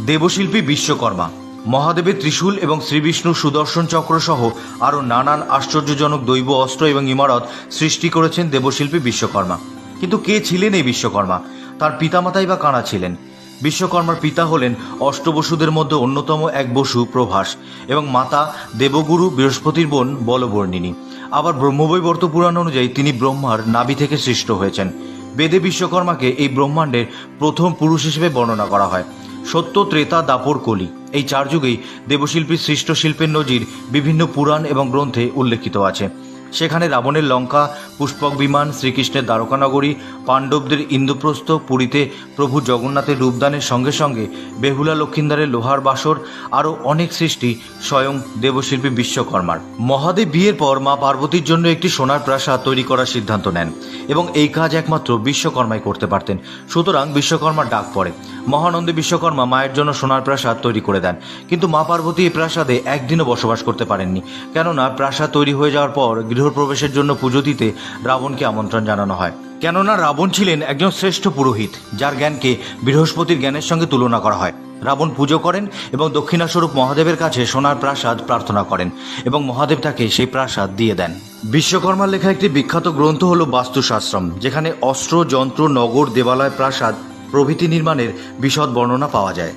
দেবশিল্পী বিশ্বকর্মা মহাদেবের ত্রিশূল এবং শ্রীবিষ্ণুর সুদর্শন চক্র সহ আরও নানান আশ্চর্যজনক দৈব অস্ত্র এবং ইমারত সৃষ্টি করেছেন দেবশিল্পী বিশ্বকর্মা। কিন্তু কে ছিলেন এই বিশ্বকর্মা? তার পিতামাতাই বা কারা ছিলেন? বিশ্বকর্মার পিতা হলেন অষ্টবসুদের মধ্যে অন্যতম এক বসু প্রভাস এবং মাতা দেবগুরু বৃহস্পতির বোন বলবর্ণিনী। আবার ব্রহ্মবৈবর্ত পুরাণ অনুযায়ী তিনি ব্রহ্মার নাভি থেকে সৃষ্ট হয়েছেন। বেদে বিশ্বকর্মাকে এই ব্রহ্মাণ্ডের প্রথম পুরুষ হিসেবে বর্ণনা করা হয়। সত্য, ত্রেতা, দাপর, কলি এই চার যুগেই দেবশিল্পীর সৃষ্ট শিল্পের নজির বিভিন্ন পুরাণ এবং গ্রন্থে উল্লেখিত আছে। সেখানে রাবণের লঙ্কা, পুষ্পক বিমান, শ্রীকৃষ্ণের দ্বারকানগরী, পাণ্ডবদের ইন্দ্রপ্রস্থ, পুরীতে প্রভু জগন্নাথের রূপদানের সঙ্গে সঙ্গে বেহুলা লক্ষিন্দারের লোহার বাসর, আরও অনেক সৃষ্টি স্বয়ং দেবশিল্পী বিশ্বকর্মার। মহাদেব বিয়ের পর মা পার্বতীর জন্য একটি সোনার প্রাসাদ তৈরি করার সিদ্ধান্ত নেন এবং এই কাজ একমাত্র বিশ্বকর্মাই করতে পারতেন। সুতরাং বিশ্বকর্মার ডাক পড়ে। মহানন্দে বিশ্বকর্মা মায়ের জন্য সোনার প্রাসাদ তৈরি করে দেন। কিন্তু মা পার্বতী এই প্রাসাদে একদিনও বসবাস করতে পারেননি, কেননা প্রাসাদ তৈরি হয়ে যাওয়ার পর গৃহপ্রবেশের জন্য পুজো দিতে রাবণকে আমন্ত্রণ জানানো হয়। কেননা রাবণ ছিলেন একজন শ্রেষ্ঠ পুরোহিত, যার জ্ঞানকে বৃহস্পতির জ্ঞানের সঙ্গে তুলনা করা হয়। রাবণ পুজো করেন এবং দক্ষিণাস্বরূপ মহাদেবের কাছে সোনার প্রাসাদ প্রার্থনা করেন এবং মহাদেব তাকে সেই প্রাসাদ দিয়ে দেন। বিশ্বকর্মার লেখা একটি বিখ্যাত গ্রন্থ হল বাস্তুশাস্ত্রম, যেখানে অস্ত্র, যন্ত্র, নগর, দেবালয়, প্রাসাদ প্রভৃতি নির্মাণের বিশদ বর্ণনা পাওয়া যায়।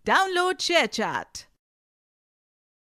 Download ShareChat.